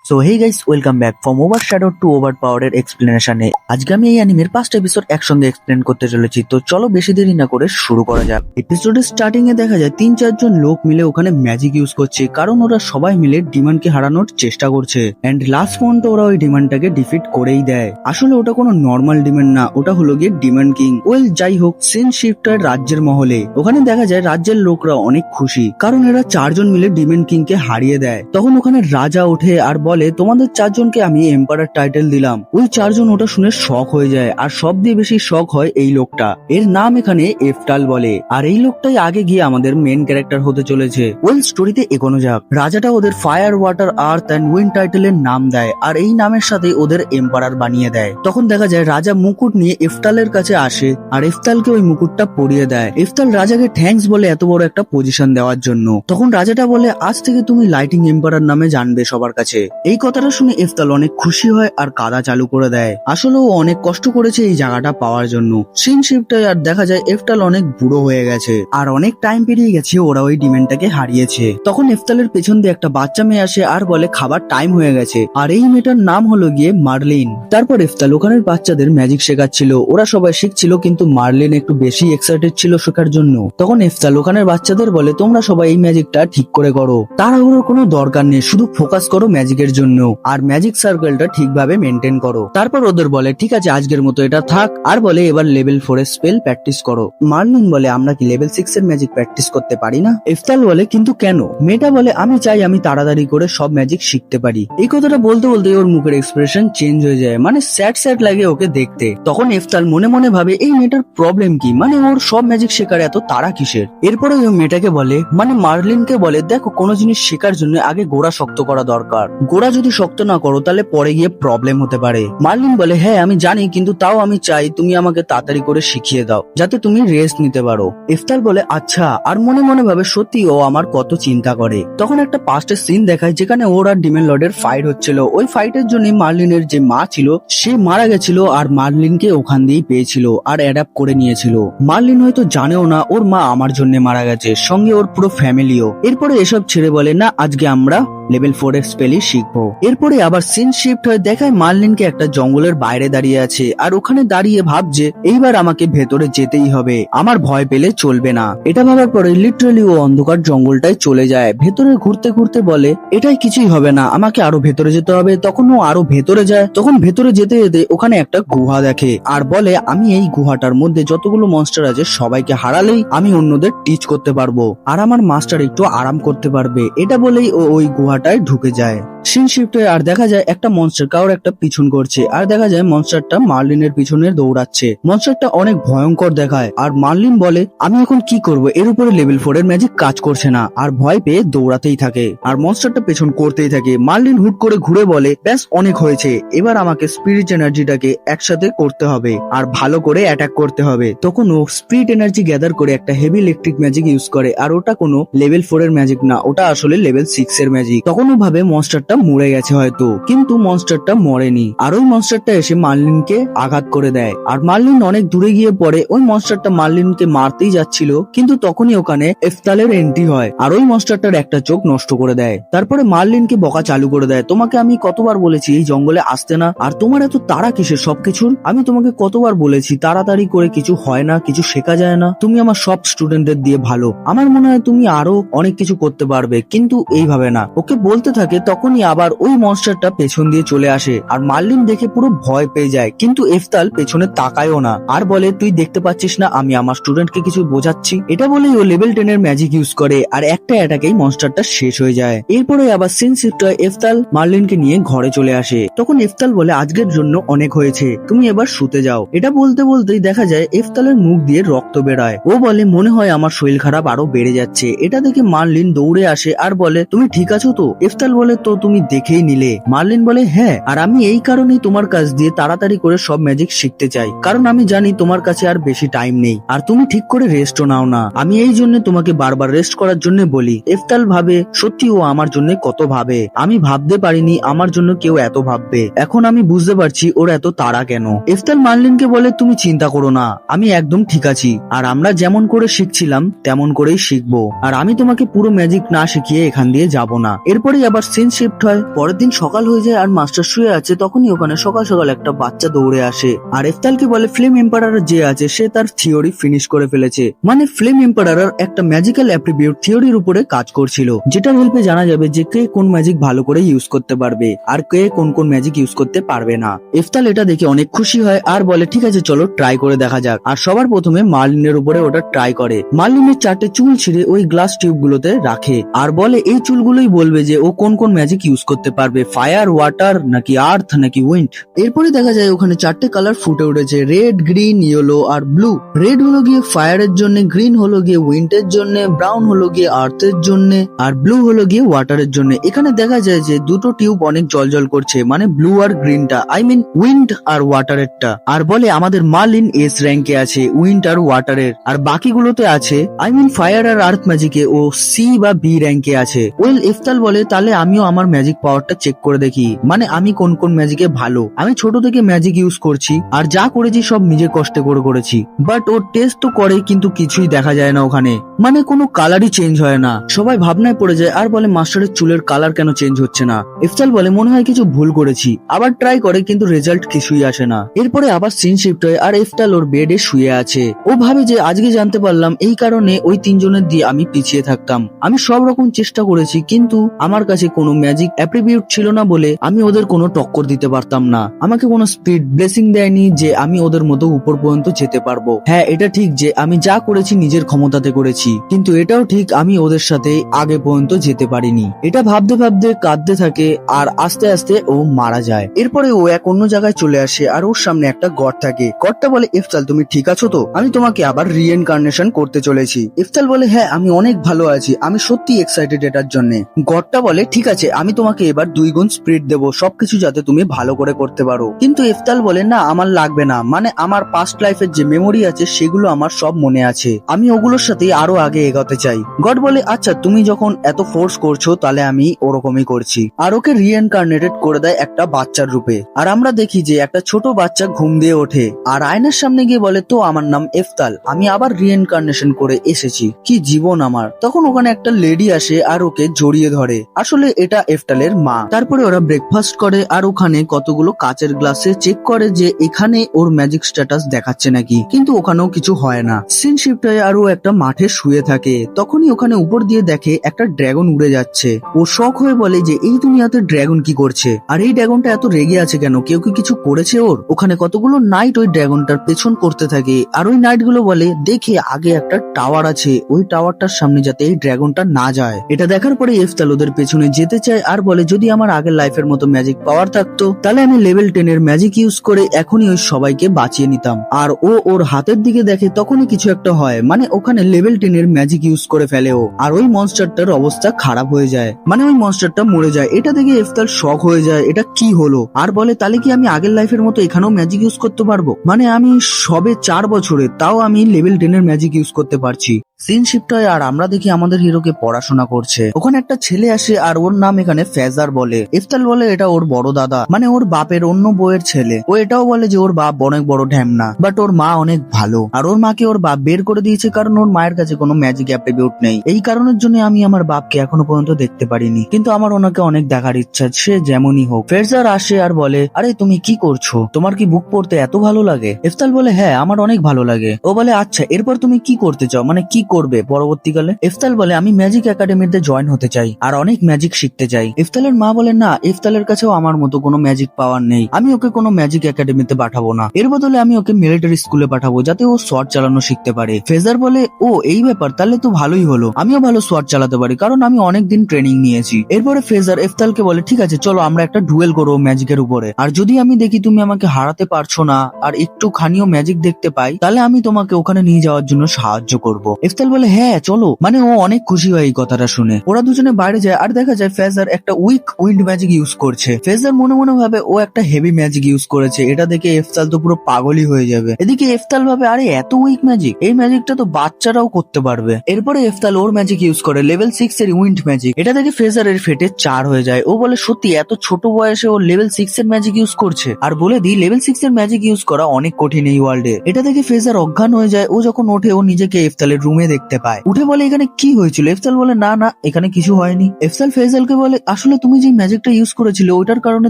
So hey guys, welcome back from overshadow to ওভার পাওয়ারের এক্সপ্লেনেশনে। আজকে আমি এই অ্যানিমের 5টা এপিসোড একসঙ্গে এক্সপ্লেন করতে চলেছি। তো চলো বেশি দেরি না করে শুরু করা যাক। এপিসোডের স্টার্টিং এ দেখা যায় 3-4 জন লোক মিলে ওখানে ম্যাজিক ইউজ করছে, কারণ ওরা সবাই মিলে ডিমনকে হারানোর চেষ্টা করছে। এন্ড লাস্ট পর্যন্ত ওরা ওই ডিমনটাকে ডিফিট করেই দেয়। আসলে ওটা কোনো নর্মাল ডিমন না, ওটা হলো গিয়ে ডিমন কিং। ওয়েল যাই হোক, সিন শিফটার রাজ্যের মহলে ওখানে দেখা যায় রাজ্যের লোকরা অনেক খুশি, কারণ এরা 4 জন মিলে ডিমন কিং কে হারিয়ে দেয়। তখন ওখানে রাজা ওঠে আর বলে, তোমাদের 4 জনকে আমি এম্পারার টাইটেল দিলাম। ওই 4 জন ওটা শুনে শক হয়ে যায়, আর সব দিয়ে বেশি শক হয় এই লোকটা। এর নাম এখানে এফটাল বলে, আর এই লোকটাই আগে গিয়ে আমাদের মেন ক্যারেক্টার হতে চলেছে। ওয়েল স্টোরিতে এগোনো যাক। রাজাটা ওদের fire, water, earth and wind টাইটেলের নাম দেয়, আর এই নামের সাথে ওদের এম্পারার বানিয়ে দেয়। তখন দেখা যায় রাজা মুকুট নিয়ে ইফতালের কাছে আসে, আর ইফতালকে ওই মুকুটটা পরিয়ে দেয়। ইফতাল রাজাকে থ্যাঙ্কস বলে এত বড় একটা পজিশন দেওয়ার জন্য। তখন রাজাটা বলে, আজ থেকে তুমি লাইটিং এম্পারার নামে জানবে সবার কাছে। এই কথাটা শুনে ইফতাল অনেক খুশি হয় আর কাদা চালু করে দেয়। আসলে ও অনেক কষ্ট করেছে এই জায়গাটা পাওয়ার জন্য। সিন শিফটায় আর দেখা যায় ইফতাল অনেক বুড়ো হয়ে গেছে, আর অনেক টাইম পেরিয়ে গেছে ওরা ওই ডিমেনটাকে হারিয়েছে। তখন ইফতালের পেছন দিয়ে একটা বাচ্চা মেয়ে আসে আর বলে খাবার টাইম হয়ে গেছে, আর এই মেয়েটার নাম হলো গিয়ে মার্লিন। তারপর ইফতাল ওখানের বাচ্চাদের ম্যাজিক শেখাচ্ছিল। ওরা সবাই শিখছিল, কিন্তু মার্লিন একটু বেশি এক্সাইটেড ছিল শেখার জন্য। তখন ইফতাল ওখানের বাচ্চাদের বলে, তোমরা সবাই এই ম্যাজিকটা ঠিক করে করো, তাড়াহুড়োর কোনো দরকার নেই, শুধু ফোকাস করো ম্যাজিকের জন্য, আর ম্যাজিক সার্কেলটা ঠিকভাবে মেনটেন করো। তারপর ওদের বলে, ঠিক আছে আজকের মতো এটা থাক, আর বলে এবার লেভেল 4 এর স্পেল প্র্যাকটিস করো। মার্লিন বলে, আমরা কি লেভেল 6 এর ম্যাজিক প্র্যাকটিস করতে পারি না? ইফতাল বলে, কিন্তু কেন? মেয়েটা বলে, আমি চাই আমি তাড়াতাড়ি করে সব ম্যাজিক শিখতে পারি। এই কথাটা বলতে বলতে ওর মুখের এক্সপ্রেশন চেঞ্জ হয়ে যায়, মানে স্যাড স্যাড লাগে ওকে দেখতে। তখন ইফতাল মনে মনে ভাবে, এই মেয়েটার প্রবলেম কি, মানে ওর সব ম্যাজিক শেখার এত তাড়া কিসের? এরপরে ওই মেয়েটাকে বলে, মানে মার্লিনকে বলে, দেখো কোনো জিনিস শেখার জন্য আগে গোড়া শক্ত করা দরকার। গোড়া যদি শক্ত না করো তাহলে পরে গিয়ে প্রবলেম হতে পারে। মার্লিন বলে, হ্যাঁ আমি জানি, কিন্তু তাও আমি চাই তুমি আমাকে তাড়াতাড়ি করে শিখিয়ে দাও, যাতে তুমি রেস্ট নিতে পারো। ইফতাল বলে, আচ্ছা, আর মনে মনে ভাবে সত্যি ও আমার কত চিন্তা করে। তখন একটা পাস্টের সিন দেখায় যেখানে ওর আর ডিমন লর্ডের ফাইট হচ্ছিল। ওই ফাইটের জন্য মার্লিনের যে মা ছিল সে মারা গেছিল, আর মার্লিনকে ওখান দিয়েই পেয়েছিল আর অ্যাডাপ্ট করে নিয়েছিল। মার্লিন হয়তো জানেও না ওর মা আমার জন্য মারা গেছে, সঙ্গে ওর পুরো ফ্যামিলিও। এরপরে এসব ছেড়ে বলে, না আজকে আমরা লেভেল 4 এর স্পেলই শিখবো। এরপরে আবার সিন শিফট হয়ে দেখায় মার্লিনকে একটা জঙ্গলের বাইরে দাঁড়িয়ে আছে, আর ওখানে দাঁড়িয়ে ভাবছে এইবার আমাকে ভেতরে যেতেই হবে, আমার ভয় পেলে চলবে না। এটা ভাবার পরে লিটারালি ও অন্ধকার জঙ্গলটায় চলে যায়। ভেতরে ঘুরতে ঘুরতে বলে, এটাই কিছুই হবে না, আমাকে আরো ভেতরে যেতে হবে। তখন ও আরো ভেতরে যায়। তখন ভেতরে যেতে যেতে ওখানে একটা গুহা দেখে, আর বলে, আমি এই গুহাটার মধ্যে যতগুলো মনস্টার আছে সবাইকে হারালেই আমি অন্যদের টিচ করতে পারবো, আর আমার মাস্টার একটু আরাম করতে পারবে। এটা বলেই ও ওই গুহাটায় ঢুকে যায়। সিন শিফট হয়ে আর দেখা যায় একটা মনস্টার কারোর একটা পিছন করছে, আর দেখা যায় মনস্টারটা মার্লিনের পিছনে দৌড়াচ্ছে। মনস্টারটা অনেক ভয়ঙ্কর দেখায়, আর মার্লিন বলে, আমি এখন কি করব, এর উপরে লেভেল 4 এর ম্যাজিক কাজ করছে না, আর ভয় পেয়ে দৌড়াতেই থাকে, আর মনস্টারটা পেছন করতেই থাকে। মার্লিন হুট করে ঘুরে বলে, ব্যাস অনেক হয়েছে, এবার আমাকে স্পিরিট এনার্জিটাকে একসাথে করতে হবে আর ভালো করে অ্যাটাক করতে হবে। তখন ও স্পিরিট এনার্জি গ্যাদার করে একটা হেভি ইলেকট্রিক ম্যাজিক ইউজ করে, আর ওটা কোনো লেভেল 4 এর ম্যাজিক না, ওটা আসলে লেভেল 6 এর ম্যাজিক। তখন ও ভাবে মনস্টারটা মরে গেছে হয়তো, কিন্তু মনস্টারটা মরেনি, আর ওই মনস্টারটা এসে মার্লিনকে আঘাত করে দেয়। আর মার্লিন অনেক দূরে গিয়ে পড়ে। ওই মনস্টারটা মার্লিনকে মারতেই যাচ্ছিল, কিন্তু তখনই ওখানে ইফতালের এন্ট্রি হয়, আর ওই মনস্টারটার একটা চোখ নষ্ট করে দেয়। তারপরে মার্লিনকে বকা চালু করে দেয়, তোমাকে আমি কতবার বলেছি এই জঙ্গলে আসতে না, আর তোমার এত তাড়া কিসের সবকিছুর? আমি তোমাকে কতবার বলেছি তাড়াতাড়ি করে কিছু হয় না, কিছু শেখা যায় না, তুমি আমার সব স্টুডেন্টদের দিয়ে ভালো, আমার মনে হয় তুমি আরো অনেক কিছু করতে পারবে, কিন্তু এইভাবে না। ওকে বলতে থাকে, তখনই আবার ওই মনস্টারটা পেছন দিয়ে চলে আসে, আর মার্লিন দেখে পুরো ভয় পেয়ে যায়, কিন্তু ইফতাল পেছনে তাকায়ও না, আর বলে, তুই দেখতে পাচ্ছিস না আমি আমার স্টুডেন্টকে কিছু বোঝাচ্ছি? এটা বলেই ও লেভেল 10 এর ম্যাজিক ইউজ করে, আর একটা অ্যাটাকেই মনস্টারটা শেষ হয়ে যায়। এরপরে আবার সিন শিফট হয়ে ইফতাল মার্লিনকে নিয়ে ঘরে চলে আসে। তখন ইফতাল বলে, আজকের জন্য অনেক হয়েছে, তুমি এবার শুতে যাও। এটা বলতে বলতেই দেখা যায় ইফতালের মুখ দিয়ে রক্ত বেরোয়। ও বলে, মনে হয় আমার শরীর খারাপ আরো বেড়ে যাচ্ছে। এটা দেখে মার্লিন দৌড়ে আসে আর বলে, তুমি ঠিক আছো তো? ইফতাল বলে, তো তুমি দেখেই নিলে। মার্লিন বলে, হ্যাঁ, আর আমি এই কারণেই তোমার কাছ দিয়ে তাড়াতাড়ি করে সব ম্যাজিক শিখতে চাই, কারণ আমি জানি তোমার কাছে আর বেশি টাইম নেই, আর তুমি ঠিক করে রেস্টও নাও না। আমি এই জন্য তোমাকে বারবার রেস্ট করার জন্য বলি। ইফতাল ভাবে, সত্যি ও আমার জন্য কত ভাবে, আমি ভাবতে পারিনি আমার জন্য কেউ এত ভাববে। এখন আমি বুঝতে পারছি ওর এত তাড়া কেন। ইফতাল মার্লিনকে বলে, তুমি চিন্তা করো না, আমি একদম ঠিক আছি, আর আমরা যেমন করে শিখছিলাম তেমন করেই শিখবো, আর আমি তোমাকে পুরো ম্যাজিক না শিখিয়ে এখান দিয়ে যাব না। এরপরেই আবার সিন শিফট হয়, পরের দিন সকাল হয়ে যায় আর মাস্টার শুয়ে আছে। তখনই ওখানে সকাল সকাল একটা বাচ্চা দৌড়ে আসে আর এফতালকে বলে ফ্লেম এম্পারার যে আছে সে তার থিওরি ফিনিশ করে ফেলেছে। মানে ফ্লেম এম্পারার একটা ম্যাজিক্যাল অ্যাট্রিবিউট থিওরির উপরে কাজ করছিল, যেটার হেল্পে জানা যাবে যে কে কোন ম্যাজিক ভালো করে ইউজ করতে পারবে আর কে কোন কোন ম্যাজিক ইউজ করতে পারবে না। এফতাল এটা দেখে অনেক খুশি হয় আর বলে ঠিক আছে চলো ট্রাই করে দেখা যাক। আর সবার প্রথমে মার্লিনের উপরে ওটা ট্রাই করে। মার্লিনের 4টে চুল ছিঁড়ে ওই গ্লাস টিউব গুলোতে রাখে আর বলে এই চুলগুলোই বলবে যে ও কোন কোন ম্যাজিক ইউজ করতে পারবে, ফায়ার, ওয়াটার নাকি আর্থ নাকি উইন্ড। এরপরে দেখা যায় ওখানে 4টে কালার ফুটে উঠেছে, রেড, গ্রিন, ইয়েলো আর ব্লু। রেড হলো গিয়ে ফায়ারের জন্য, গ্রিন হলো গিয়ে উইন্ডের জন্য, ব্রাউন হলো গিয়ে আর্থের জন্য আর ব্লু হলো গিয়ে ওয়াটারের জন্য। এখানে দেখা যায় যে দুটো টিউব অনেক জলজল করছে, মানে ব্লু আর গ্রিনটা, আই মিন উইন্ড আর ওয়াটারেরটা। আর বলে আমাদের মার্লিন এস র্যাঙ্কে আছে উইন্ড আর ওয়াটারের, আর বাকিগুলোতে আছে আই মিন ফায়ার আর আর্থ ম্যাজিকে ও সি বা বি র্যাঙ্কে আছে। ওয়েল ইফতাল বলে তাহলে আমিও আমার ম্যাজিক পাওয়ারটা চেক করে দেখি, মানে আমি কোন কোন ম্যাজিকে ভালো। আমি ছোট থেকে ম্যাজিক ইউজ করছি আর যা করেছি সব নিজের কষ্টে করে করেছি, বাট ওর টেস্ট তো করে কিন্তু কিছুই দেখা যায় না ওখানে, মানে কোনো কালারই চেঞ্জ হয় না। সবাই ভাবনায় পড়ে যায় আর বলে মাস্টারের চুলের কালার কেন চেঞ্জ হচ্ছে না। ইফতাল বলে মনে হয় কিছু ভুল করেছি, আবার ট্রাই করে কিন্তু রেজাল্ট কিছুই আসে না। এরপরে আবার সিন শিফট হয় আর ইফতাল ওর বেডে শুয়ে আছে। ও ভাবে যে আজকে জানতে পারলাম এই কারণে ওই তিনজনের দিয়ে আমি পিছিয়ে থাকতাম। আমি সব রকম চেষ্টা করেছি কিন্তু আমার কাছে কোনো ম্যাজিক অ্যাট্রিবিউট ছিল না বলে আমি ওদের কোনো টক্কর দিতে পারতাম না। আমাকে কোনো স্পিড ব্লেসিং দেয়নি যে আমি ওদের মতো উপর পর্যন্ত যেতে পারবো। হ্যাঁ এটা ঠিক যে আমি যা করেছি নিজের ক্ষমতাতে করেছি, কিন্তু এটাও ঠিক আমি ওদের সাথে আগে পর্যন্ত যেতে পারিনি। এটা ভাবতে ভাবতে কাঁদতে থাকে আর আস্তে আস্তে ও মারা যায়। এরপরে ও এক অন্য জায়গায় চলে আসে আর ওর সামনে একটা গড থাকে। গডটা বলে ইফতাল তুমি ঠিক আছো তো, আমি তোমাকে আবার রিইনকার্নেশন করতে চলেছি। ইফতাল বলে হ্যাঁ আমি অনেক ভালো আছি, আমি সত্যি এক্সাইটেড এটার জন্য। গডটা বলে ঠিক আছে আমি তোমাকে এবার 2 গুণ স্পিড দেবো সবকিছু যাতে তুমি ভালো করে করতে পারো। কিন্তু ইফতাল বলে না আমার লাগবে না, মানে আমার পাস্ট লাইফের যে মেমোরি আছে সেগুলো আমার সব মনে আছে, আমি ওগুলোর সাথে আরো আগে এগোতে চাই। গড বলে আচ্ছা তুমি যখন এত ফোর্স করছো তাহলে আমি ওরকমই করছি, আর ওকে রিইনকার্নেটেড করে দেয় একটা বাচ্চার রূপে। আর আমরা দেখি যে একটা ছোট বাচ্চা ঘুম দিয়ে ওঠে আর আয়নার সামনে গিয়ে বলে তো আমার নাম ইফতাল, আমি আবার রিইনকার্নেশন করে এসেছি, কি জীবন আমার। তখন ওখানে একটা লেডি আসে আর ওকে জড়িয়ে ধরে, আসলে এটা ইফতালের মা। তারপরে ওরা ব্রেকফাস্ট করে আর ওখানে কতগুলো কাচের গ্লাসে চেক করে যে এখানে ওর ম্যাজিক স্ট্যাটাস দেখাচ্ছে নাকি, কিন্তু ওখানেও কিছু হয় না। সিন শিফট হয় আর ও একটা মাঠে শুয়ে থাকে। তখনই ওখানে উপর দিয়ে দেখে একটা ড্রাগন উড়ে যাচ্ছে। ও শক হয়ে বলে যে এই দুনিয়াতে ড্রাগন কি করছে, আর এই ড্রাগনটা এত রেগে আছে কেন, কেউ কি কিছু করেছে ওর। ওখানে কতগুলো নাইট ওই ড্রাগনটার পেছন করতে থাকে আর ওই নাইট গুলো বলে দেখে আগে একটা টাওয়ার আছে, ওই টাওয়ারটার সামনে যাতে এই ড্রাগনটা না যায়। এটা দেখার পরে ইফতাল ওদের পেছনে যেতে চায় আর বলে যদি আমার আগের লাইফের মতো ম্যাজিক পাওয়ার থাকতো তাহলে আমি লেভেল 10 এর ম্যাজিক ইউজ করে এখনই ওই সবাইকে বাঁচিয়ে নিতাম। আর ও ওর হাতের দিকে দেখে তখনই কিছু একটা হয়, মানে ওখানে লেভেল 10 এর ম্যাজিক ইউজ করে ফেলে ও, আর ওই মনস্টারটার অবস্থা খারাপ হয়ে যায়, মানে ওই মনস্টারটা মরে যায়। এটা দেখে ইফতাল শক হয়ে যায় এটা কি হলো, আর বলে তাহলে কি আমি আগের লাইফের মতো এখানেও ম্যাজিক ইউজ করতে পারবো, মানে আমি সবে 4 বছরে তাও আমি লেভেল 10 এর ম্যাজিক ইউজ করতে পারছি। সিন শিফট হয় আর আমরা দেখি আমাদের হিরোকে পড়াশোনা করছে। ওখানে একটা ছেলে আসে আর ওর নাম এখানে ফেজার বলে। ইফতাল বলে এটা ওর বড় দাদা, মানে ওর বাপের অন্য বউয়ের ছেলে। ও এটাও বলে যে ওর বাপ অনেক বড় ঢ্যামনা, বাট ওর মা অনেক ভালো, আর ওর মাকে ওর বাপ বের করে দিয়েছে কারণ ওর মায়ের কাছে কোনো ম্যাজিক অ্যাট্রিবিউট নেই। এই কারণের জন্য আমি আমার বাপকে এখনো পর্যন্ত দেখতে পারিনি, কিন্তু আমার ওনাকে অনেক দেখার ইচ্ছা, সে যেমনই হোক। ফেজার আসে আর বলে আরে তুমি কি করছো, তোমার কি বুক পড়তে এত ভালো লাগে। ইফতাল বলে হ্যাঁ আমার অনেক ভালো লাগে। ও বলে আচ্ছা এরপর তুমি কি করতে চাও, মানে কি করবে পরবর্তীকালে। ইফতাল বলে আমি ম্যাজিক একাডেমিতে জয়েন হতে চাই আর অনেক ম্যাজিক শিখতে চাই। ইফতালের মা বলে না, ইফতালের কাছেও আমার মতো কোনো ম্যাজিক পাওয়ার নেই, আমি ওকে কোনো ম্যাজিক একাডেমিতে পাঠাবো না, এর বদলে আমি ওকে মিলিটারি স্কুলে পাঠাবো যাতে ও শর্ট চালানো শিখতে পারে। ফেজার বলে ও এই ব্যাপার, তাহলে তো ভালোই হলো, আমিও ভালো শর্ট চালাতে পারি কারণ আমি অনেকদিন ট্রেনিং নিয়েছি। এরপরে ফেজার ইফতালকে বলে ঠিক আছে চলো আমরা একটা ডুয়েল করবো ম্যাজিকের উপরে, আর যদি আমি দেখি তুমি আমাকে হারাতে পারছো না আর একটু খানিও ম্যাজিক দেখতে পাই তাহলে আমি তোমাকে ওখানে নিয়ে যাওয়ার জন্য সাহায্য করবো। ইফতাল বলে হ্যাঁ চলো, মানে ও অনেক খুশি হয় এই কথাটা শুনে। ওরা দুজনে বাইরে যায় আর দেখা যায় ফেজার একটা উইক উইন্ড ম্যাজিক ইউজ করছে। ফেজার মনে মনে ভাবে ও একটা হেভি ম্যাজিক ইউজ করেছে, এটা দেখে ইফতাল তো পুরো পাগলই হয়ে যাবে। এদিকে ইফতাল ভাবে আরে এত উইক ম্যাজিক, এই ম্যাজিকটা তো বাচ্চারাও করতে পারবে। এরপরে ইফতাল ওর ম্যাজিক ইউজ করে লেভেল 6 এর উইন্ড ম্যাজিক, এটা দেখে ফেজারের ফেটে 4 হয়ে যায়। ও বলে সত্যি এত ছোট বয়সে ও লেভেল 6 এর ম্যাজিক ইউজ করছে, আর বলে দি লেভেল 6 এর ম্যাজিক ইউজ করা অনেক কঠিন এই ওয়ার্ল্ডে। এটা দেখে ফেজার অজ্ঞান হয়ে যায়। ও যখন ওঠে ও নিজেকে ইফতালের রুমে দেখতে পায়। উঠে বলে এখানে কি হয়েছিল? এফসাল বলে না না এখানে কিছু হয়নি। এফসাল ফেজালকে বলে আসলে তুমি যে ম্যাজিকটা ইউজ করেছিলে ওইটার কারণে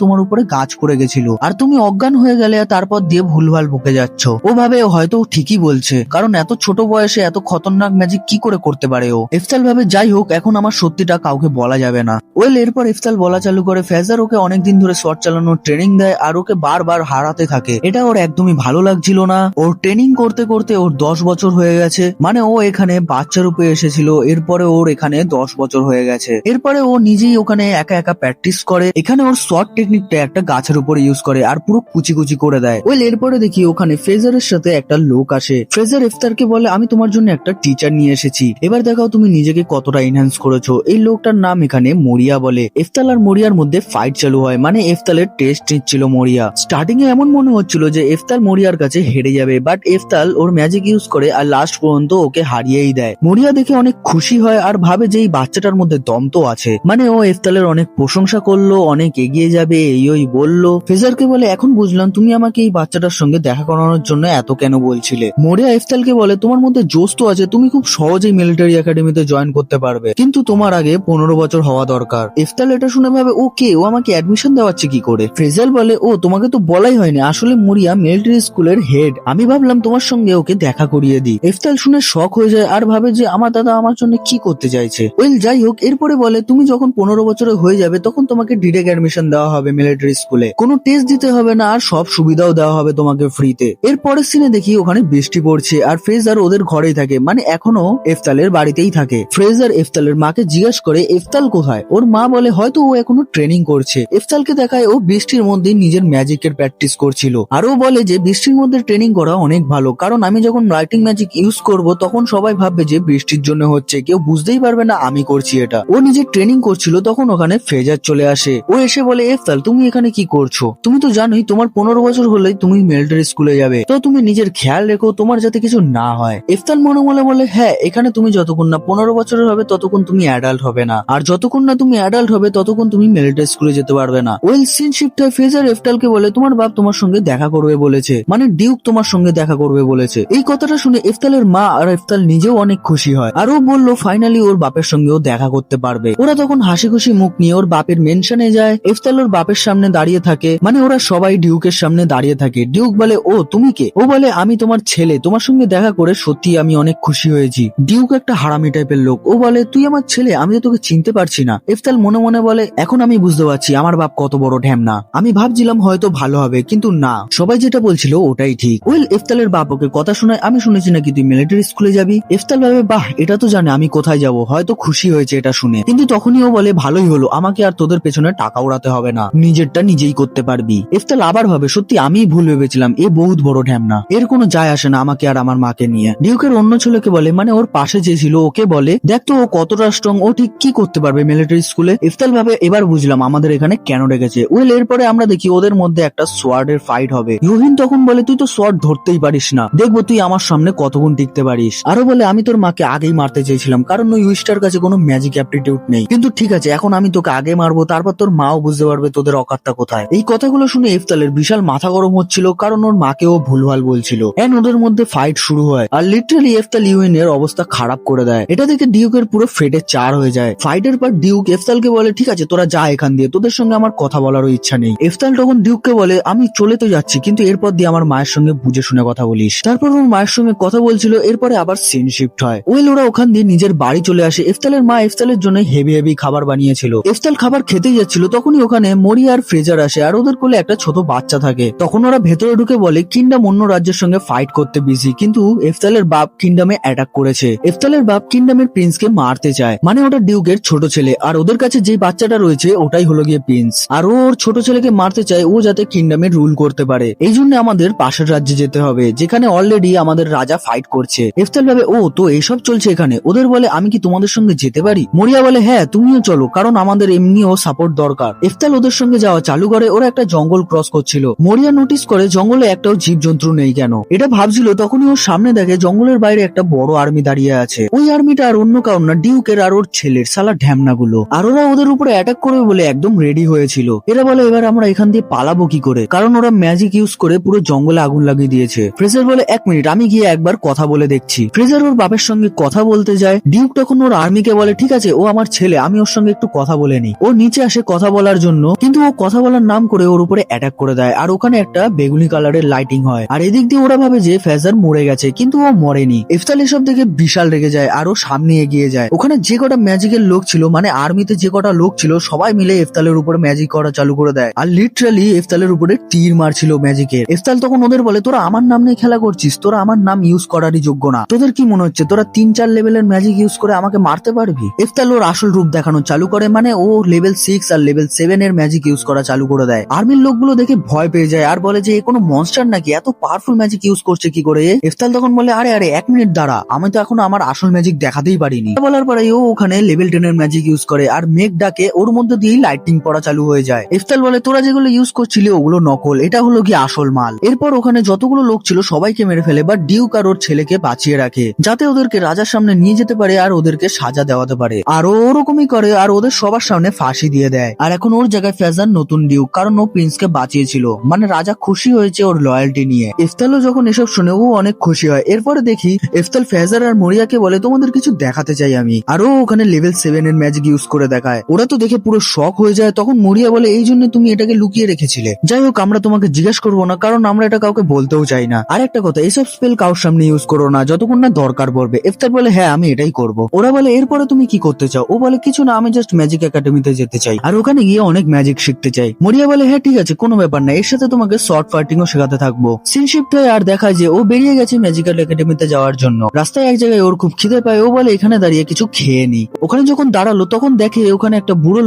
তোমার উপরে গাছ পড়ে গেছিল আর তুমি অজ্ঞান হয়ে গেলে আর তারপর দিয়ে ভুলভাল বকে যাচ্ছ। ও ভাবে হয়তো ঠিকই বলছে, কারণ এত ছোট বয়সে এত খতরনাক ম্যাজিক কি করে করতে পারে ও। এফসাল ভাবে যাই হোক এখন আমার সত্যিটা কাউকে বলা যাবে না। ওয়েল এরপর এফসাল বলা চালু করে ফেজার ওকে অনেকদিন ধরে শট চালানোর ট্রেনিং দেয় আর ওকে বারবার হারাতে থাকে। এটা ওর একদমই ভালো লাগছিল না। ওর ট্রেনিং করতে করতে ওর 10 বছর হয়ে গেছে, মানে ও এখানে বাচ্চা রূপে এসেছিল, এরপরে ওর এখানে 10 বছর হয়ে গেছে। এরপরে ও নিজেই ওখানে একা একা প্র্যাকটিস করে। এখানে ওর শর্ট টেকনিকটা একটা গাছের উপরে ইউজ করে আর পুরো কুচি কুচি করে দেয়। ওয়েল এরপরে দেখি ওখানে ফ্রেজারের সাথে একটা লোক আসে। ফ্রেজার ইফতারকে বলে আমি তোমার জন্য একটা টিচার নিয়ে এসেছি, এবার দেখাও তুমি নিজেকে কতটা এনহ্যান্স করেছো। এই লোকটার নাম এখানে মরিয়া বলে। ইফতাল আর মরিয়ার মধ্যে ফাইট চালু হয়, মানে ইফতালের টেস্ট নিচ্ছিল মরিয়া। স্টার্টিং এ এমন মনে হচ্ছিল যে ইফতাল মরিয়ার কাছে হেরে যাবে, বাট ইফতাল ওর ম্যাজিক ইউজ করে আর লাস্ট পর্যন্ত ওকে হারিয়েই দেয়। মরিয়া দেখে অনেক খুশি হয় আর ভাবে যে এই বাচ্চাটার মধ্যে দম তো আছে, মানে ও ইফতালের অনেক প্রশংসা করলো, অনেক এগিয়ে যাবে এই ওই বললো। ফেজারকে বলে এখন বুঝলাম তুমি আমাকে এই বাচ্চাটার সঙ্গে দেখা করানোর জন্য এত কেন বলছিলে। মরিয়া ইফতালকে বলে তোমার মধ্যে জোশ তো আছে, তুমি খুব সহজেই মিলিটারি একাডেমিতে জয়েন করতে পারবে, কিন্তু তোমার আগে 15 বছর হওয়া দরকার। ইফতাল এটা শুনে ভাবে ও কে, ও আমাকে অ্যাডমিশন দেওয়াচ্ছে কি করে। ফেজাল বলে ও তোমাকে তো বলাই হয়নি, আসলে মরিয়া মিলিটারি স্কুলের হেড, আমি ভাবলাম তোমার সঙ্গে ওকে দেখা করিয়ে দিই। ইফতাল শুনে শক হয়ে যায় আর ভাবে যে আমার দাদা আমার জন্য কি করতে চাইছে। ওয়েল যাই হোক এরপরে বলে তুমি যখন 15 বছরের হয়ে যাবে তখন তোমাকে ডিরেক্ট অ্যাডমিশন দেওয়া হবে মিলিটারি স্কুলে, কোনো টেস্ট দিতে হবে না আর সব সুবিধাও দেওয়া হবে তোমাকে ফ্রিতে। এর পরের সিনে দেখি ওখানে বৃষ্টি পড়ছে আর ফ্রেজার ওদের ঘরেই থাকে, মানে এখনো ইফতালের বাড়িতেই থাকে। ফ্রেজার ইফতালের মাকে জিজ্ঞাসা করে ইফতাল কোথায়। ওর মা বলে হয়তো ও এখনো ট্রেনিং করছে। ইফতালকে দেখায় ও বৃষ্টির মধ্যে নিজের ম্যাজিকের প্র্যাকটিস করছিল আর ও বলে যে বৃষ্টির মধ্যে ট্রেনিং করা অনেক ভালো, কারণ আমি যখন রাইটিং ম্যাজিক ইউজ করব তখন সবাই ভাববে যে বৃষ্টির জন্য হচ্ছে, কেউ বুঝতেই পারবে না আমি করছি এটা। ও নিজের ট্রেনিং করছিল তখন ওখানে ফ্রেজার চলে আসে। ও এসে বলে ইফতাল তুমি এখানে কি করছো, তুমি তো জানোই তোমার 15 বছর হলেই তুমি মিলিটারি স্কুলে যাবে, তো তুমি নিজের খেয়াল রেখো তোমার যাতে কিছু না হয়। ইফতাল মনে মনে বলে হ্যাঁ এখানে তুমি যতক্ষণ না 15 বছরের হবে ততক্ষণ তুমি অ্যাডাল্ট হবে না, আর যতক্ষণ না তুমি অ্যাডাল্ট হবে ততক্ষণ তুমি মিলিটারি স্কুলে যেতে পারবে না। ওয়েল সিন শিফট হয়। ফ্রেজার ইফতালকে বলে তোমার বাপ তোমার সঙ্গে দেখা করবে বলেছে, মানে ডিউক তোমার সঙ্গে দেখা করবে বলেছে। এই কথাটা শুনে ইফতালের মা আর ইফতাল নিজেও অনেক খুশি হয় আর ও বললো ফাইনালি ওর বাপের সঙ্গেও দেখা করতে পারবে। ওরা তখন হাসি খুশি মুখ নিয়ে ওর বাপের মেনশনে যায়। ইফতাল ওর বাপের সামনে দাঁড়িয়ে থাকে, মানে ওরা সবাই ডিউকের সামনে দাঁড়িয়ে থাকে। ডিউক বলে ও তুমি কে? ও বলে আমি তোমার ছেলে, তোমার সঙ্গে দেখা করে সত্যি আমি অনেক খুশি হয়েছি। ডিউক একটা হারামি টাইপের লোক, ও বলে তুই আমার ছেলে, আমি তো তোকে চিনতে পারছি না। ইফতাল মনে মনে বলে এখন আমি বুঝতে পারছি আমার বাপ কত বড় ঢ্যামনা, আমি ভাবছিলাম হয়তো ভালো হবে কিন্তু না, সবাই যেটা বলছিল ওটাই ঠিক। ওয়েল ইফতালের বাপ ওকে কথা শোনায় আমি শুনেছি নাকি তুই মিলিটারি স্কুলে যাবি। ইফতাল ভাবে বাহ এটা তো জানে আমি কোথায় যাব, হয়তো খুশি হয়েছে এটা শুনে, কিন্তু তখনই ও বলে ভালোই হলো, আমাকে আর তোদের পেছনে টাকা উড়াতে হবে না, নিজেরটা নিজেই করতে পারবি। ইফতাল আবার ভাবে সত্যি আমি ভুল ভেবেছিলাম, এ বহুত বড় ঢ্যামনা, এর কোনো যায় আসে না আমাকে আর আমার মাকে নিয়ে। ডিউকের অন্য ছেলেকে বলে, মানে ওর পাশে যে ছিল ওকে বলে দেখ তো ও কতটা স্ট্রং, ও ঠিক কি করতে পারবে মিলিটারি স্কুলে। ইফতাল ভাবে এবার বুঝলাম আমাদের এখানে কেন রেখেছে। ওয়েল এরপরে আমরা দেখি ওদের মধ্যে একটা সোয়ার্ড এর ফাইট হবে। ইউহিন তখন বলে তুই তো সোয়ার্ড ধরতেই পারিস না, দেখবো তুই আমার সামনে কতক্ষণ টিকতে পারিস। আরো বলে আমি তোর মাকে আগেই মারতে চেয়েছিলাম কারণ ওই উইস্টার কাছে কোনো ম্যাজিক অ্যাপটিটিউড নেই, কিন্তু ঠিক আছে এখন আমি তোকে আগে মারবো, তারপর তোর মাও বুঝতে পারবে তোদের অকাতটা কোথায়। এই কথাগুলো শুনে ইফতালের বিশাল মাথা গরম হচ্ছিল কারণ ওর মাকেও ভুলভাল বলছিল। এন্ড ওদের মধ্যে ফাইট শুরু হয় আর লিটারালি ইফতাল ইউহিনের অবস্থা খারাপ করে দেয়। এটা দেখে ডিউকের পুরো ফেটে চার হয়ে যায়। ফাইটের পর ডিউক ইফতালকে বলে ঠিক আছে তোরা যা এখান দিয়ে, তোদের সঙ্গে আমার কথা বলারও ইচ্ছা নেই। ইফতাল তখন ডিউককে বলে আমি চলে তো যাচ্ছি, কিন্তু এরপর দিয়ে আমার মায়ের সঙ্গে বুঝে শুনে কথা বলিস। তারপর ওর মায়ের সঙ্গে কথা বলছিল, এরপরে আবার সিন শিফট হয়। ওয়েল ওরা ওখান দিয়ে নিজের বাড়ি চলে আসে। ইফতালের মা ইফতালের জন্য হেভি হেভি খাবার বানিয়েছিল। ইফতাল খাবার খেতেই যাচ্ছিল তখনই ওখানে মরিয়া আর ফ্রেজার আসে আর ওদের কোলে একটা ছোট বাচ্চা থাকে। তখন ওরা ভেতরে ঢুকে বলে কিংডম অন্য রাজ্যের সঙ্গে ফাইট করতে বিজি, কিন্তু ইফতালের বাপ কিংডমে অ্যাটাক করেছে। ইফতালের বাপ কিংডমের প্রিন্সকে মারতে চায়, মানে ওটা ডিউকের ছোট ছেলে, আর ওদের কাছে যে বাচ্চাটা রয়েছে ওটাই হলো গিয়ে প্রিন্স, আর ওর ছোট ছেলেকে মারতে চায় ও যাতে কিংডমে রুল করতে পারে। এই জন্য আমাদের পাশের রাজ্যে যেতে হবে যেখানে অলরেডি আমাদের রাজা ফাইট করছে। ইফতাল ভাবে ও তো এইসব চলছে এখানে, ওদের বলে আমি কি তোমাদের সঙ্গে যেতে পারি। মরিয়া বলে হ্যাঁ তুমিও চলো, কারণ আমাদের এমনিও সাপোর্ট দরকার। ইফতাল ওদের সঙ্গে যাওয়া চালু করে। ওরা একটা জঙ্গল ক্রস করছিল। মরিয়া নোটিস করে জঙ্গলে একটাও জীবজন্তু নেই কেন, এটা ভাবছিল তখনই ওর সামনে দেখে জঙ্গলের বাইরে একটা বড় আর্মি দাঁড়িয়ে আছে। ওই আর্মিটা আর অন্য কারণ না, ডিউকের আর ওর ছেলের সালা ঢ্যামনা গুলো, আর ওরা ওদের উপরে অ্যাটাক করবে বলে একদম রেডি হয়েছিল। এরা বলে এবার আমরা এখান দিয়ে পালাবো কি করে, কারণ ওরা ম্যাজিক ইউজ করে পুরো জঙ্গলে আগুন লাগিয়ে দিয়েছে। ফ্রেজার বলে এক মিনিট আমি গিয়ে একবার কথা বলে দেখছি। ফ্রেজার ওর বাপের সঙ্গে কথা বলতে যায়। ডিউক তখন ওর আর্মিকে বলে ঠিক আছে ও আমার ছেলে, আমি ওর সঙ্গে একটু কথা বলে নি। ও নিচে আসে কথা বলার জন্য, কিন্তু ও কথা বলার নাম করে ওর উপরে অ্যাটাক করে দেয়। আর ওখানে একটা বেগুনি কালারের লাইটিং হয়। আর এদিক দিয়ে ওরা ভাবে যে ফেজার মরে গেছে, কিন্তু ও মরেনি। ইফতাল এসব দেখে বিশাল রেগে যায় আর ও সামনে এগিয়ে যায়। ওখানে যে কটা ম্যাজিকের লোক ছিল, মানে আর্মিতে যে কটা লোক ছিল, সবাই মিলে ইফতালের উপরে ম্যাজিক করা চালু করে দেয়। আর লিটারালি ইফতালের উপরে তীর মারছিল ম্যাজিকের। ইফতাল তখন ওদের বলে তোরা আমার নাম নিয়ে খেলা করছিস, তোরা আমার নাম ইউজ করারই যোগ্য না। তোদের কি মনে হচ্ছে তোরা 3-4 লেভেলের ম্যাজিক ইউজ করে আমাকে মারতে পারবি? ইফতাল ওর আসল রূপ দেখানো চালু করে, মানে ও লেভেল 6 আর লেভেল 7 এর ম্যাজিক ইউজ করা চালু করে দেয়। আর্মির লোকগুলো দেখে ভয় পেয়ে যায় আর বলে যে এ কোনো মনস্টার নাকি, এত পাওয়ারফুল ম্যাজিক ইউজ করছে কি করে? ইফতাল তখন বলে আরে আরে 1 মিনিট দাঁড়া, আমি তো এখনো আমার আসল ম্যাজিক দেখাতেই পারিনি। বলার পরে ও ওখানে লেভেল 10 এর ম্যাজিক ইউজ করে আর মেঘ ডাকে, ওর মধ্যে দিয়েই লাইটিং পড়া চালু হয়ে যায়। ইফতাল বলে তোরা যেগুলো ইউজ করছিলি ওগুলো নকল, এটা হলো কি আসল মাল। এরপর ওখানে যতগুলো লোক ছিল সবাইকে মেরে ফেলে, বাট ডিউক আর ওর ছেলেকে বাঁচিয়ে রাখে যাতে ওদেরকে রাজার সামনে নিয়ে যেতে পারে আর ওদেরকে সাজা দেওয়াতে পারে। আর ও ওরকমই করে আর ওদের সবার সামনে ফাঁসি দিয়ে দেয়। আর এখন ওর জায়গায় ফেজার নতুন ডিউক, কারণ ও প্রিন্সকে বাঁচিয়েছিল। মানে রাজা খুশি হয়েছে ওর লয়্যালটি নিয়ে। ইফতালও যখন এসব শুনে ও অনেক খুশি হয়। এরপরে দেখি ইফতাল ফেজার আর মরিয়াকে বলে তোমাদের কিছু দেখাতে চাই আমি। আর ও ওখানে লেভেল 7 এর ম্যাজিক ইউজ করে দেখায়। ওরা তো দেখে পুরো শক হয়ে যায়। তখন মরিয়া বলে এই জন্য তুমি এটাকে লুকিয়ে রেখেছিলে। যাই হোক আমরা তোমাকে জিজ্ঞেস করবো না, কারণ আমরা এটা কাউকে বলতেও চাই না। আর একটা কথা, এইসব স্পেল কারোর সামনে ইউজ করো না যতক্ষণ না দরকার পড়বে। ইফতার বলে হ্যাঁ আমি এটাই করব। ওরা বলে এরপরে তুমি কি করতে চাও? ও বলে কিছু না, আমি জাস্ট ম্যাজিক একাডেমিতে যেতে চাই আর ওখানে গিয়ে অনেক ম্যাজিক শিখতে চাই। মরিয়া বলে হ্যাঁ ঠিক আছে, কোনো ব্যাপার না, এর সাথে তোমাকে শর্ট ফাইটিং ও শেখাতে থাকবো। সিন শিফট হয় আর দেখায় যে ও বেরিয়ে গেছে ম্যাজিক্যাল একাডেমিতে যাওয়ার জন্য। রাস্তায় এক জায়গায় ওর খুব খিদে পায়। ও বলে এখানে দাঁড়িয়ে কিছু খেয়ে নি। ওখানে যখন দাঁড়ালো তখন দেখে ওখানে একটা বুড়ো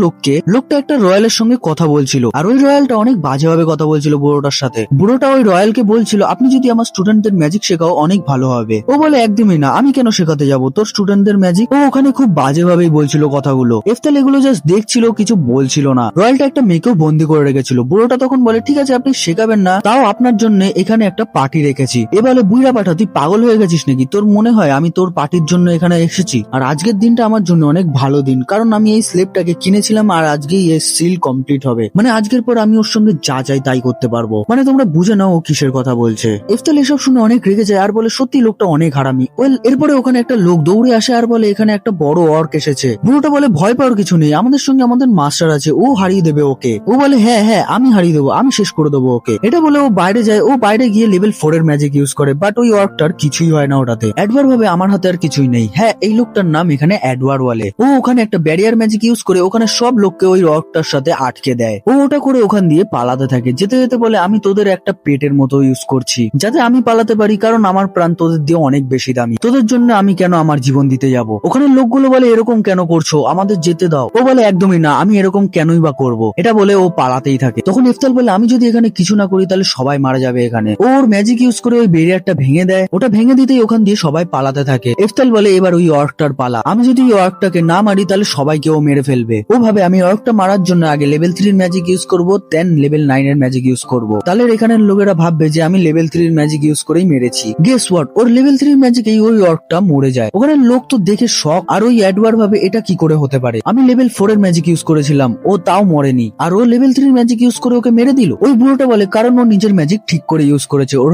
লোকটা একটা রয়্যালের সঙ্গে কথা বলছিল। আর ওই রয়্যালটা অনেক বাজেভাবে কথা বলছিল বুড়োটার সাথে। বুড়োটা ওই রয়্যালকে বলছিল আপনি যদি আমার স্টুডেন্টদের ম্যাজিক শেখাও অনেক ভালো হবে। ও বলে একদমই না, আমি কেন শেখাতে যাব তোর স্টুডেন্টদের ম্যাজিক। ও ওখানে খুব বাজেভাবেই বলছিল কথাগুলো। ইফতাল এগুলো জাস্ট দেখছিল, কিছু বলছিল না। রয়্যালটা একটা মেয়েকেও বন্দি করে রেখেছিল। বুড়োটা তখন বলে ঠিক আছে আপনি শেখাবেন না, তাও আপনার জন্য এখানে একটা পার্টি রেখেছি। এ বলে বুইড়া পাঠা তুই পাগল হয়ে গেছিস নাকি? তোর মনে হয় আমি তোর পার্টির জন্য এখানে এসেছি? আর আজকের দিনটা আমার জন্য অনেক ভালো দিন, কারণ আমি এই স্লেভটাকে কিনেছিলাম আর আজকেই এর সিল কমপ্লিট হবে। মানে আজকের পর আমি ওর সঙ্গে যা চাই তাই করতে পারবো। মানে তোমরা বুঝে নাও ও কিসের কথা বলছে। ইফতাল এসব শুনে অনেক রেগে যায় আর বলে সত্যি লোকটা অনেক হারামি। এরপরে ওখানে একটা লোক দৌড়ে আসে আর বলে এখানে একটা বড় অর্ক এসেছে। বুড়োটা বলে ভয় পাওয়ার কিছু নেই, আমাদের সঙ্গে আমাদের মাস্টার আছে, ও হারিয়ে দেবে ওকে। ও বলে হ্যাঁ হ্যাঁ আমি হারিয়ে দেবো, আমি শেষ করে দেবো ওকে। এটা বলে ও বাইরে যায়। ও বাইরে গিয়ে লেভেল 4 এর ম্যাজিক ইউজ করে, বাট ওই অর্কটার কিছুই হয় না ওটাতে। অ্যাডভার ভাবে আমার হাতে আর কিছুই নেই। হ্যাঁ এই লোকটার নাম এখানে অ্যাডওয়ার ওয়ালে। ও ওখানে একটা ব্যারিয়ার ম্যাজিক ইউজ করে ওখানে সব লোককে ওই অর্কটার সাথে আটকে দেয়। ও ওটা করে ওখান দিয়ে পালাতে থাকে। যেতে যেতে বলে আমি তোদের একটা পেটের মতো ইউজ করছি যাতে আমি পালাতে পারি, কারণ আমার প্রাণ তোদের দিয়ে অনেক বেশি দামি। তোদের জন্য আমি কেন আমার জীবন দিতে যাব? ওখানে লোকগুলো বলে এরকম কেন করছো, আমাদের যেতে দাও। ও বলে একদমই না, আমি এরকম কেনই বা করব। এটা বলে ও পালাতেই থাকে। তখন ইফতাল বলে আমি যদি এখানে কিছু না করি তাহলে সবাই মারা যাবে এখানে। ওর ম্যাজিক ইউজ করে ওই ব্যারিয়ারটা ভেঙে দেয়। ওটা ভেঙে দিতেই ওখান দিয়ে সবাই পালাতে থাকে। ইফতাল বলে এবার ওই অর্কটার পালা, আমি যদি ওই অর্কটাকে না মারি তাহলে সবাইকে ও মেরে ফেলবে। ও ভাবে আমি অর্কটা মারার জন্য আগে লেভেল 3 এর ম্যাজিক ইউজ করবো, দেন লেভেল 9 এর ম্যাজিক ইউজ করবো। তাহলে এখানের লোকেরা ভাববে যে আমি লেভেল 3 এর ম্যাজিক ইউজ করেই মেরেছি। গেস হোয়াট, ওর লেভেল 3 এর ম্যাজিকেই ওই অর্কটা মরে যায়। ওখানে লোক তো দেখে শক, আর ওই অ্যাডওয়ার ভাবে এটা কি করে হতে পারে, আমি লেভেল 4 এর ম্যাজিক ইউজ করেছিলাম, ও তাও মরেনি, আর ও লেভেল 3 এর ম্যাজিক ইউজ করে ওকে মেরে দিল। ওই বুড়োটা বলে কারণ ও নিজের ম্যাজিক ঠিক করে ইউজ করেছে, ওর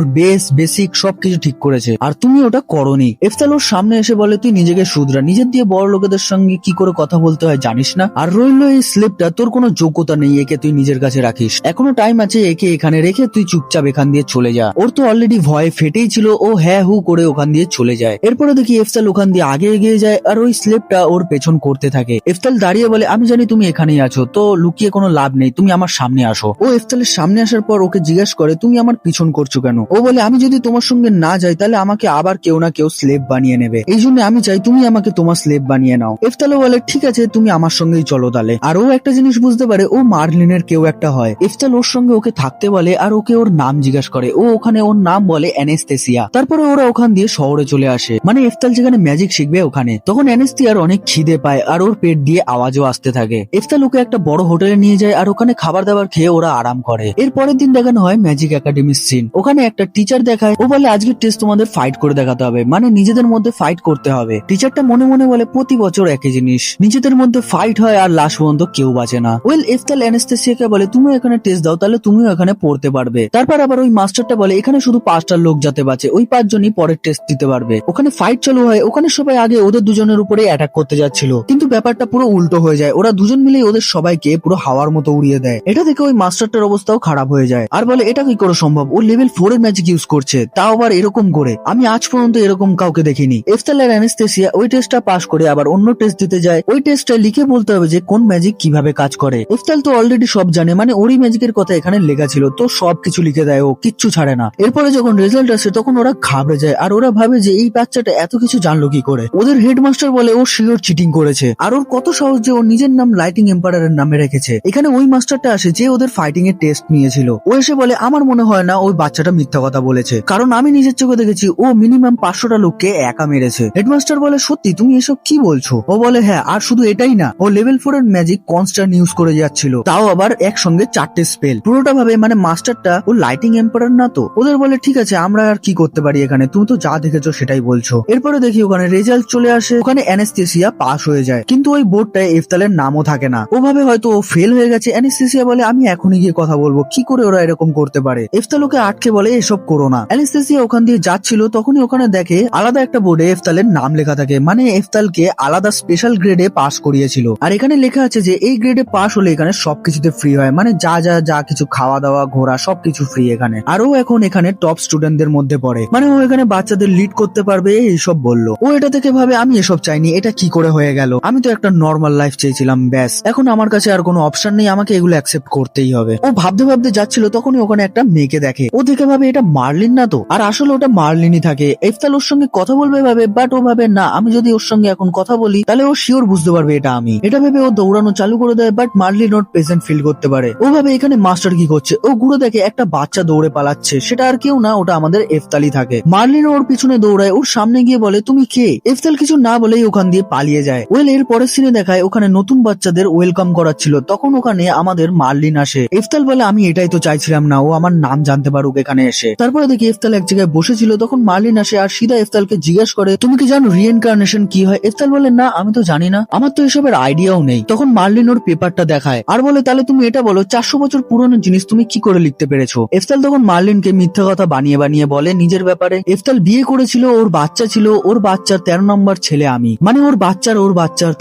বেসিক সবকিছু ঠিক করেছে, আর তুমি ওটা করনি। ইফতাল ওর সামনে এসে বলে তুই নিজেকে শুধরা, নিজের দিয়ে বড় লোকেদের সঙ্গে কি করে কথা বলতে হয় জানিস না? আর রইলো এই স্লেভটা, তোর কোনো যোগ্যতা নেই, একে তুই নিজের কাছে রাখিস, এখনো টাইম আছে, একে এখানে রেখে তুই চুপচাপ এখান দিয়ে চলে যা। ওর তো অলরেডি ভয়ে ফেটেই ছিল, ও হ্যাঁ হু করে ওখান দিয়ে চলে যায়। এরপরে দেখি ইফতাল ওখান দিয়ে আগে এগিয়ে যায় আর ওই স্লেভটা ওর পেছন করতে থাকে। ইফতাল দাঁড়িয়ে বলে আমি জানি তুমি এখানেই আছো, তো লুকিয়ে কোনো লাভ নেই, তুমি আমার সামনে আসো। ও ইফতালের সামনে আসার পর ওকে জিজ্ঞেস করে তুমি আমার পিছন করছো কেন? ও বলে আমি যদি তোমার সঙ্গে না যাই তাহলে আমাকে আবার কেউ না কেউ স্লেভ বানিয়ে নেবে, এই জন্য আমি চাই তুমি আমাকে তোমার স্লেভ বানিয়ে নাও। ইফতালও বলে ঠিক আছে তুমি আমার সঙ্গেই চলো তাহলে। আর ও একটা জিনিস বুঝতে পারে ও মার্লিনের কেউ একটা হয়। ইফতাল ওর সঙ্গে ওকে থাকতে বলে আর ওকে ওর নাম জিজ্ঞাসা করে। ও ওখানে ওর নাম বলে অ্যানেস্থেসিয়া। তারপরে ওরা ওখান দিয়ে শহরে চলে আসে, মানে ইফতাল যেখানে ম্যাজিক শিখবে ওখানে। তখন অ্যানেস্থিয়ার অনেক খিদে পায় আর ওর পেট দিয়ে আওয়াজও আসতে থাকে। ইফতাল ওকে একটা বড় হোটেলে নিয়ে যায় আর ওখানে খাবার দাবার খেয়ে ওরা আরাম করে। এর পরের দিন দেখানো হয় ম্যাজিক একাডেমির সিন। ওখানে একটা টিচার দেখায়, ও বলে আজকের টেস্ট তোমাদের ফাইট করে দেখাতে হবে, মানে নিজেদের মধ্যে ফাইট করতে হবে। টিচারটা মনে মনে বলে প্রতি বছর একই জিনিস, নিজেদের মধ্যে ফাইট হয় আর লাস্ট পর্যন্ত কেউ বাঁচে না। ইফতাল অ্যানেস্থেসিয়াকে বলে তুমি এখানে টেস্ট দাও, তাহলে তুমিও এখানে পড়তে পারবে। তারপর আবার ওই মাস্টারটা বলে এখানে শুধু 5টা লোক যাতে বাঁচে, ওই 5 জনই পরের টেস্ট দিতে পারবে। পারবে। ওখানে ফাইট চালু হয়, ওখানে সবাই আগে ওদের দুজনের উপরে অ্যাটাক করতে যাচ্ছিল, কিন্তু ব্যাপারটা পুরো উল্টো হয়ে যায়। ওরা দুজন মিলে ওদের সবাইকে পুরো হাওয়ার মতো উড়িয়ে দেয়। এটা দেখে ওই মাস্টারটার অবস্থাও খারাপ হয়ে যায় আর বলে এটা কি করে সম্ভব, ও লেভেল 4 এর ম্যাজিক ইউজ করছে, তাও আবার এরকম করে, আমি আজ পর্যন্ত এরকম কাউকে দেখিনি। এফতাল আর অ্যানেস্থেসিয়া ওই টেস্টটা পাস করে আবার অন্য টেস্ট দিতে যায়। ওই টেস্টটা লিখে বলতে হবে যে কোন ম্যাজিক কিভাবে কাজ করে। এফতাল তো অলরেডি সব জানে, মানে ওরই ম্যাজিকের কথা এখানে লেখা ছিল, তো সবকিছু লিখে দেয়, ও কিচ্ছু ছাড়ে না। এরপরে যখন রেজাল্ট আসে তখন ওরা ঘাবড়ে যায় আর ওরা ভাবে যে এই বাচ্চাটা এত কিছু জানলো কি করে। ওদের হেডমাস্টার বলে ও শিওর চিটিং করেছে, আর ওর কত সাহস যে ও নিজের নাম লাইটিং এম্পায়ারের নামে রেখেছে। এখানে ওই মাস্টারটা আসে যে ওদের ফাইটিং এর টেস্ট নিয়েছিল। ও এসে বলে আমার মনে হয় না ওই বাচ্চাটা মিথ্যা কথা বলেছে, কারণ আমি নিজের চোখে দেখেছি ও মিনিমাম 500টা লোককে একা মেরেছে। হেডমাস্টার বলে সত্যি, তুমি এসব কি বলছো? ও বলে হ্যাঁ, আর শুধু এটাই না, ও লেভেল 4 এর ম্যাজিক কনস্ট্যান্ট ইউজ করে যাচ্ছিল, তাও আবার একসঙ্গে 4টে স্পেল। পুরোটা ভাবে মানে মাস্টারটা ও লাইটিং এম্পায়ার না তো। ওদের বলে ঠিক আছে, আমরা আর কি করতে পারি এখানে, তুমি তো যা দেখেছো সেটাই বলছো। এরপরে দেখি ওখানে রেজাল্ট চলে আসে, ওখানে অ্যানেস্থেসিয়া পাস হয়ে যায়, কিন্তু ওই বোর্ডটায় এফতালের নামও থাকে না। ওভাবে হয়তো ও ফেল হয়ে গেছে। অ্যানেস্থেসিয়া বলে আমি এখনই গিয়ে কথা বলবো, কি করে ওরা এরকম করতে পারে। এফতাল ওকে আটকে বলে এসব করো না। অ্যানেস্থেসিয়া ওখান দিয়ে যাচ্ছিল, তখনই ওখানে দেখে আলাদা একটা বোর্ডে এফতালের নাম লেখা থাকে, মানে এফতালকে আলাদা স্পেশাল গ্রেডে পাস করিয়েছিল। আর এখানে লেখা আছে যে এই গ্রেডে পাস হলে এখানে সবকিছুতে ফ্রি হয়, মানে যা যা যা কিছু খাওয়া দাওয়া ঘোরা সবকিছু ফ্রি এখানে। আর ও এখন এখানে টপ স্টুডেন্টদের মধ্যে পড়ে, মানে ও এখানে বাচ্চাদের লিড করতে পারবে এইসব বললো। ও এটা থেকে ভাবে আমি এসব চাইনি, এটা কি করে হয়ে গেল, আমি তো একটা নর্মাল লাইফ চেয়েছিলাম, ব্যাস এখন আমার কাছে আর কোনো অপশন নেই, আমাকে এগুলো অ্যাকসেপ্ট করতেই হবে। ও ভাবতে ভাবতে যাচ্ছিল, তখনই ওখানে একটা মেয়েকে দেখে। ও দেখে ভাবে এটা মার্লিন না তো, আর আসলে ওটা মার্লিনই থাকে। এফতাল ওর সঙ্গে কথা বলবে ভাবে, বাট ও ভাবে না, আমি যদি ওর সঙ্গে এখন কথা বলি তাহলে ও শিওর বুঝতে পারবে এটা আমি। এটা ভেবে ও দৌড়ানো চালু করে দেয়, বাট মার্লিন ওর প্রেজেন্ট ফিল করতে পারে। ও ভাবে এখানে মাস্টার কি করছে। ও ঘুরে দেখে একটা বাচ্চা দৌড়ে পালাচ্ছে, সেটা আর কেউ না, ওটা আমাদের এফতালই থাকে। মার্লিন ওর পিছনে দৌড়ায়, ওর সামনে গিয়ে বলে তুমি কে। এফতাল কিছু না বলেই ওখান দিয়ে পালিয়ে যায়। ওয়েল এর পরের সিনে দেখায় ওখানে নতুন বাচ্চাদের ওয়েলকাম করাচ্ছিল, তখন ওখানে আমাদের মার্লিন আসে। এফতাল বলে আমি এটাই তো চাইছিলাম না, ও আমার নাম জানতে পারুক এখানে এসে। তারপরে দেখি এফতাল এক জায়গায় বসেছিল, তখন মার্লিন আসে আর সিধা এফতালকে জিজ্ঞেস করে তুমি কি জানো রিইনকার্নেশন কি হয়। এফতাল বলে না, আমি তো জানি না, আমার তো এসবের আইডিয়াও নেই। তখন মার্লিন ওর পেপারটা দেখায় আর বলে তাহলে তুমি এটা বলো 400 বছর পুরনো জিনিস তুমি কি করে লিখতে পেরেছো। এফতাল তখন মার্লিনকে মিথ্যা কথা বানিয়ে বানিয়ে বলে নিজের ব্যাপারে। এফতাল বিয়ে করেছিল, ওর বাচ্চা ছিল, ওর বাচ্চার 13 নম্বর ছেলে আমি, মানে ওর বাচ্চার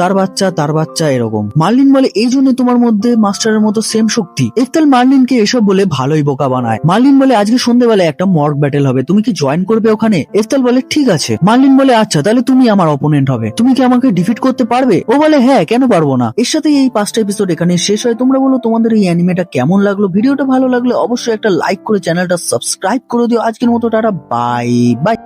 তার বাচ্চা এরকম। মার্লিন বলে এই জন্য তোমার মধ্যে মাস্টারের মতো সেম শক্তি। এফতাল মার্লিনকে এসব বলে ভালোই বোকা বানায়। মার্লিন বলে আজকে সন্ধ্যেবেলা একটা মর্গ ব্যাটেল হবে, তুমি কি জয়েন করবে ওখানে। এফতাল বলে ঠিক আছে। মার্লিন বলে আচ্ছা তাহলে তুমি আমার অপোনেন্ট হবে, তুমি কি আমাকে ডিফিট করতে পারবে। ও বলে হ্যাঁ, কেন পারবো না। এর সাথে এই 5টা এপিসোড এখানে শেষ হয়। তোমরা বলো তোমাদের এই অ্যানিমেটা কেমন লাগলো। ভিডিওটা ভালো লাগলে অবশ্যই একটা লাইক করে চ্যানেলটা সাবস্ক্রাইব করে দিও। আজকের মতো টাটা, বাই বাই।